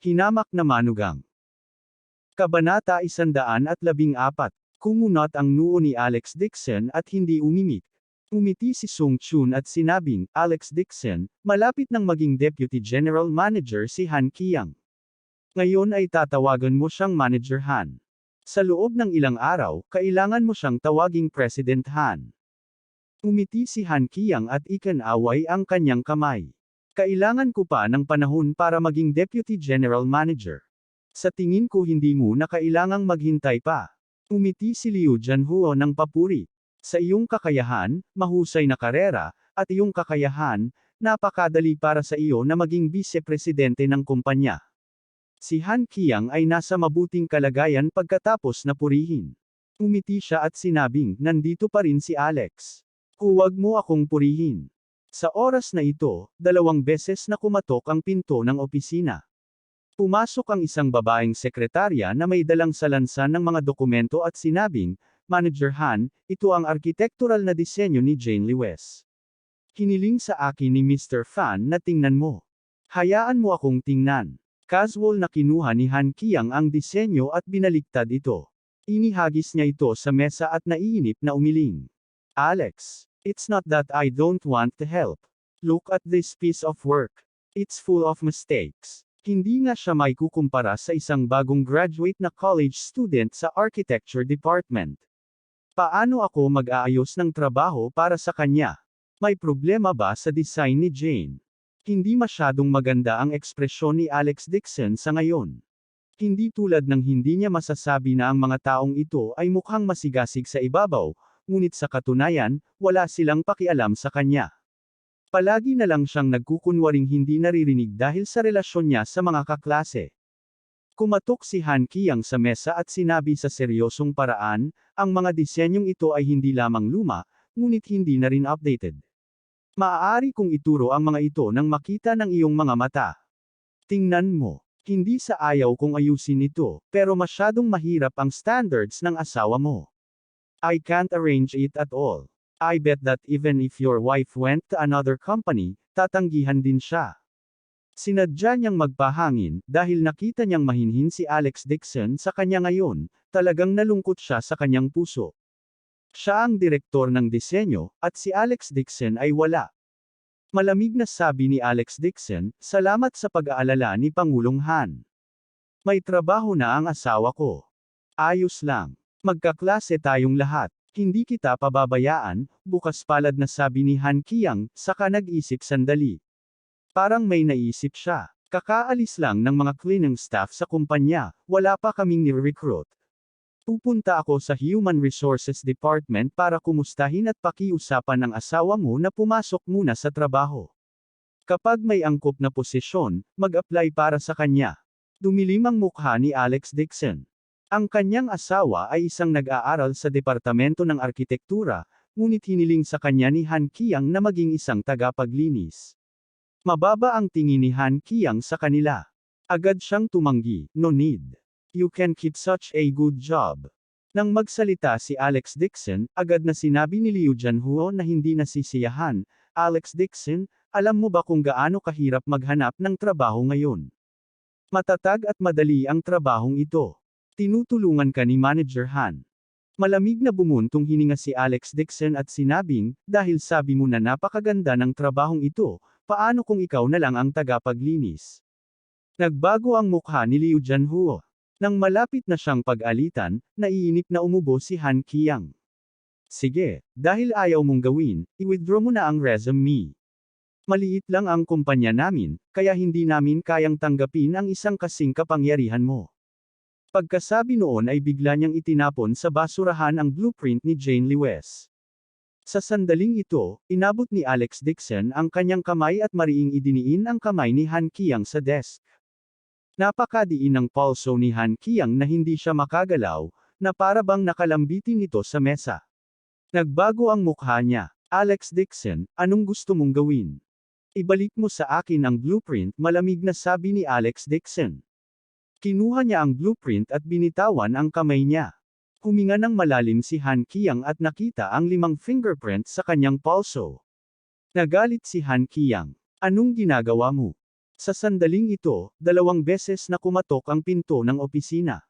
Hinamak na manugang. Kabanata 114. Kumunot ang noo ni Alex Dixon at hindi umimik. Umiti si Sung Chun at sinabing, Alex Dixon, malapit nang maging Deputy General Manager si Han Qiang. Ngayon ay tatawagan mo siyang Manager Han. Sa loob ng ilang araw, kailangan mo siyang tawaging President Han. Umiti si Han Qiang at ikinaway ang kanyang kamay. Kailangan ko pa ng panahon para maging Deputy General Manager. Sa tingin ko hindi mo na kailangang maghintay pa. Umiti si Liu Jianhuo ng papuri. Sa iyong kakayahan, mahusay na karera, at iyong kakayahan, napakadali para sa iyo na maging vice-presidente ng kumpanya. Si Han Qiang ay nasa mabuting kalagayan pagkatapos na purihin. Umiti siya at sinabing, nandito pa rin si Alex. Huwag mo akong purihin. Sa oras na ito, 2 beses na kumatok ang pinto ng opisina. Pumasok ang isang babaeng sekretarya na may dalang salansan ng mga dokumento at sinabing, Manager Han, ito ang arkitektural na disenyo ni Jane Lewes. Hiniling sa akin ni Mr. Fan na tingnan mo. Hayaan mo akong tingnan. Casual na kinuha ni Han Qiang ang disenyo at binaliktad ito. Inihagis niya ito sa mesa at naiinip na umiling. Alex, it's not that I don't want to help. Look at this piece of work. It's full of mistakes. Hindi nga siya may kukumpara sa isang bagong graduate na college student sa architecture department. Paano ako mag-aayos ng trabaho para sa kanya? May problema ba sa design ni Jane? Hindi masyadong maganda ang ekspresyon ni Alex Dixon sa ngayon. Hindi tulad ng hindi niya masasabi na ang mga taong ito ay mukhang masigasig sa ibabaw, ngunit sa katunayan, wala silang pakialam sa kanya. Palagi na lang siyang nagkukunwaring hindi naririnig dahil sa relasyon niya sa mga kaklase. Kumatok si Han Qiang sa mesa at sinabi sa seryosong paraan, ang mga disenyong ito ay hindi lamang luma, ngunit hindi na rin updated. Maaari kong ituro ang mga ito nang makita ng iyong mga mata. Tingnan mo, hindi sa ayaw kong ayusin ito, pero masyadong mahirap ang standards ng asawa mo. I can't arrange it at all. I bet that even if your wife went to another company, tatanggihan din siya. Sinadya niyang magpahangin, dahil nakita niyang mahinhin si Alex Dixon sa kanya ngayon, talagang nalungkot siya sa kanyang puso. Siya ang direktor ng disenyo, at si Alex Dixon ay wala. Malamig na sabi ni Alex Dixon, salamat sa pag-aalala ni Pangulong Han. May trabaho na ang asawa ko. Ayos lang. Magkaklase tayong lahat. Hindi kita pababayaan, bukas palad na sabi ni Han Qiang, saka nag-isip sandali. Parang may naisip siya. Kakaalis lang ng mga cleaning staff sa kumpanya, wala pa kaming ni-recruit. Pupunta ako sa Human Resources Department para kumustahin at pakiusapan ang asawa mo na pumasok muna sa trabaho. Kapag may angkop na posisyon, mag-apply para sa kanya. Dumilim ang mukha ni Alex Dixon. Ang kanyang asawa ay isang nag-aaral sa Departamento ng Arkitektura, ngunit hiniling sa kanya ni Han Qiang na maging isang tagapaglinis. Mababa ang tingin ni Han Qiang sa kanila. Agad siyang tumanggi, no need. You can keep such a good job. Nang magsalita si Alex Dixon, agad na sinabi ni Liu Jianhuo na hindi nasisiyahan, Alex Dixon, alam mo ba kung gaano kahirap maghanap ng trabaho ngayon? Matatag at madali ang trabahong ito. Tinutulungan ka ni Manager Han. Malamig na bumuntong hininga si Alex Dixon at sinabing, dahil sabi mo na napakaganda ng trabahong ito, paano kung ikaw na lang ang tagapaglinis? Nagbago ang mukha ni Liu Jianhuo. Nang malapit na siyang pag-alitan, naiinip na umubo si Han Qiang. Sige, dahil ayaw mong gawin, i-withdraw mo na ang resume. Maliit lang ang kumpanya namin, kaya hindi namin kayang tanggapin ang isang kasing kapangyarihan mo. Pagkasabi noon ay bigla niyang itinapon sa basurahan ang blueprint ni Jane Lewes. Sa sandaling ito, inabot ni Alex Dixon ang kanyang kamay at mariing idiniin ang kamay ni Han Qiang sa desk. Napakadiin ng pulso ni Han Qiang na hindi siya makagalaw, na para bang nakalambitin ito sa mesa. Nagbago ang mukha niya. Alex Dixon, anong gusto mong gawin? Ibalik mo sa akin ang blueprint, malamig na sabi ni Alex Dixon. Kinuha niya ang blueprint at binitawan ang kamay niya. Huminga ng malalim si Han Qiang at nakita ang 5 fingerprint sa kanyang pulso. Nagalit si Han Qiang. Anong ginagawa mo? Sa sandaling ito, 2 beses na kumatok ang pinto ng opisina.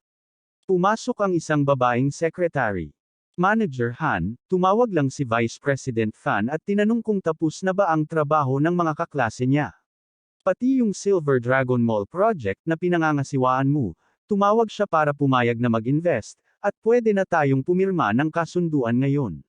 Pumasok ang isang babaeng secretary. Manager Han, tumawag lang si Vice President Fan at tinanong kung tapos na ba ang trabaho ng mga kaklase niya. Pati yung Silver Dragon Mall project na pinangangasiwaan mo, tumawag siya para pumayag na mag-invest, at pwede na tayong pumirma ng kasunduan ngayon.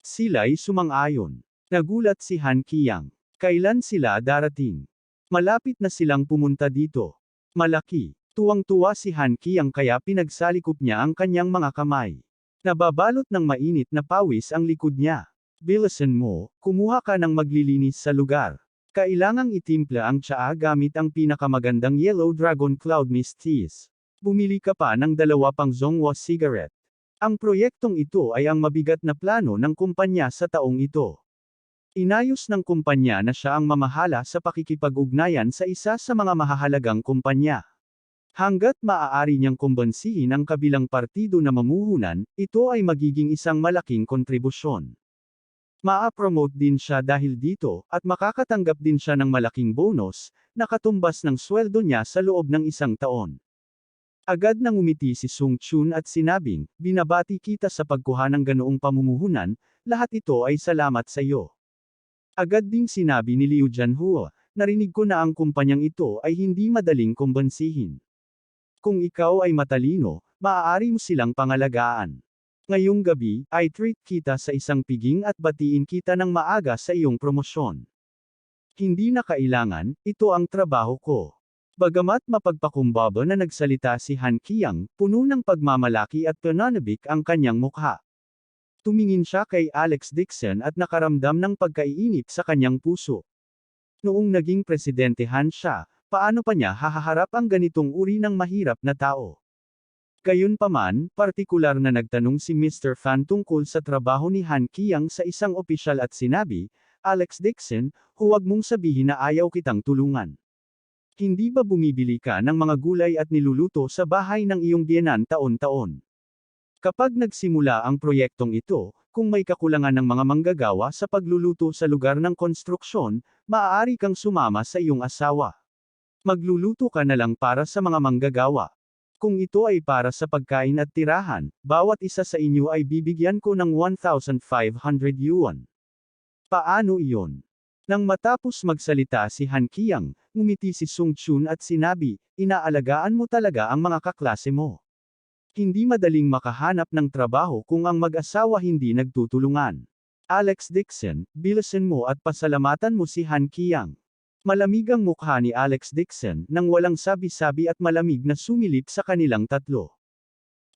Sila'y sumang-ayon. Nagulat si Han Qiang. Kailan sila darating? Malapit na silang pumunta dito. Malaki. Tuwang-tuwa si Han Qiang kaya pinagsalikop niya ang kanyang mga kamay. Nababalot ng mainit na pawis ang likod niya. Bilisan mo, kumuha ka ng maglilinis sa lugar. Kailangang itimpla ang tsaa gamit ang pinakamagandang Yellow Dragon Cloud Mist Teas. Bumili ka pa ng 2 pang Zhonghua cigarette. Ang proyektong ito ay ang mabigat na plano ng kumpanya sa taong ito. Inayos ng kumpanya na siya ang mamahala sa pakikipag-ugnayan sa isa sa mga mahahalagang kumpanya. Hanggat maaari niyang kumbansihin ang kabilang partido na mamuhunan, ito ay magiging isang malaking kontribusyon. Maa-promote din siya dahil dito, at makakatanggap din siya ng malaking bonus, na katumbas ng sweldo niya sa loob ng 1 taon. Agad nang umiti si Sung Chun at sinabing, binabati kita sa pagkuha ng ganoong pamumuhunan, lahat ito ay salamat sa iyo. Agad ding sinabi ni Liu Jianhua, narinig ko na ang kumpanyang ito ay hindi madaling kumbansihin. Kung ikaw ay matalino, maaari mo silang pangalagaan. Ngayong gabi, ay treat kita sa isang piging at batiin kita ng maaga sa iyong promosyon. Hindi na kailangan, ito ang trabaho ko. Bagamat mapagpakumbaba na nagsalita si Han Qiang, puno ng pagmamalaki at pananabik ang kanyang mukha. Tumingin siya kay Alex Dixon at nakaramdam ng pagkaiinip sa kanyang puso. Noong naging presidente Han siya, paano pa niya hahaharap ang ganitong uri ng mahirap na tao? Gayunpaman, partikular na nagtanong si Mr. Fan tungkol sa trabaho ni Han Qiang sa isang opisyal at sinabi, Alex Dixon, huwag mong sabihin na ayaw kitang tulungan. Hindi ba bumibili ka ng mga gulay at niluluto sa bahay ng iyong biyenan taon-taon? Kapag nagsimula ang proyektong ito, kung may kakulangan ng mga manggagawa sa pagluluto sa lugar ng konstruksyon, maaari kang sumama sa iyong asawa. Magluluto ka na lang para sa mga manggagawa. Kung ito ay para sa pagkain at tirahan, bawat isa sa inyo ay bibigyan ko ng 1,500 yuan. Paano iyon? Nang matapos magsalita si Han Qiang, ngumiti si Sung Chun at sinabi, inaalagaan mo talaga ang mga kaklase mo. Hindi madaling makahanap ng trabaho kung ang mag-asawa hindi nagtutulungan. Alex Dixon, bilisan mo at pasalamatan mo si Han Qiang. Malamig ang mukha ni Alex Dixon nang walang sabi-sabi at malamig na sumilip sa kanilang tatlo.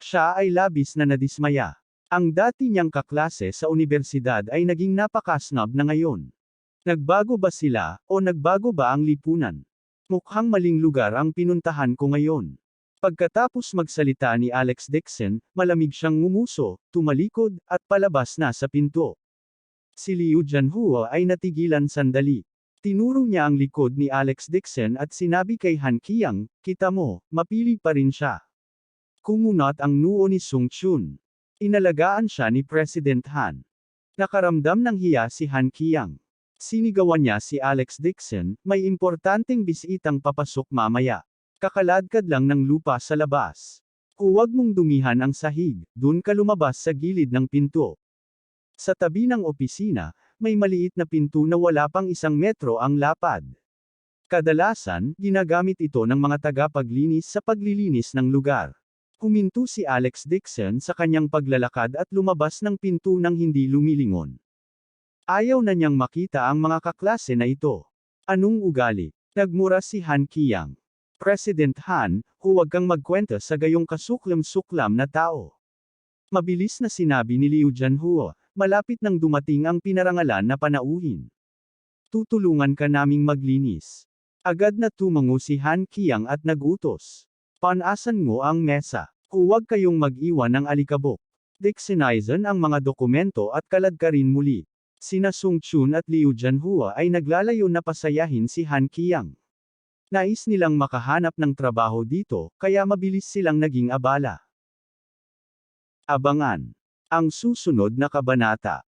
Siya ay labis na nadismaya. Ang dati niyang kaklase sa unibersidad ay naging napaka-snob na ngayon. Nagbago ba sila, o nagbago ba ang lipunan? Mukhang maling lugar ang pinuntahan ko ngayon. Pagkatapos magsalita ni Alex Dixon, malamig siyang ngumuso, tumalikod, at palabas na sa pinto. Si Liu Jianhua ay natigilan sandali. Tinuro niya ang likod ni Alex Dixon at sinabi kay Han Qiang, kita mo, mapili pa rin siya. Kumunot ang noo ni Sung Chun. Inalagaan siya ni President Han. Nakaramdam ng hiya si Han Qiang. Sinigawan niya si Alex Dixon, may importanteng bisitang papasok mamaya. Kakaladkad lang ng lupa sa labas. Huwag mong dumihan ang sahig, dun ka lumabas sa gilid ng pinto. Sa tabi ng opisina, may maliit na pinto na wala pang 1 metro ang lapad. Kadalasan, ginagamit ito ng mga tagapaglinis sa paglilinis ng lugar. Huminto si Alex Dixon sa kanyang paglalakad at lumabas ng pinto nang hindi lumilingon. Ayaw na niyang makita ang mga kaklase na ito. Anong ugali? Nagmura si Han Qiang. President Han, huwag kang magkwenta sa gayong kasuklam-suklam na tao. Mabilis na sinabi ni Liu Jianhua, malapit nang dumating ang pinarangalan na panauhin. Tutulungan ka naming maglinis. Agad na tumango si Han Qiang at nagutos. Panasan mo ang mesa. Huwag kayong mag-iwan ng alikabok. Dixonizan ang mga dokumento at kaladkarin muli. Sina Sung Chun at Liu Jianhua ay naglalayo na pasayahin si Han Qiang. Nais nilang makahanap ng trabaho dito, kaya mabilis silang naging abala. Abangan ang susunod na kabanata.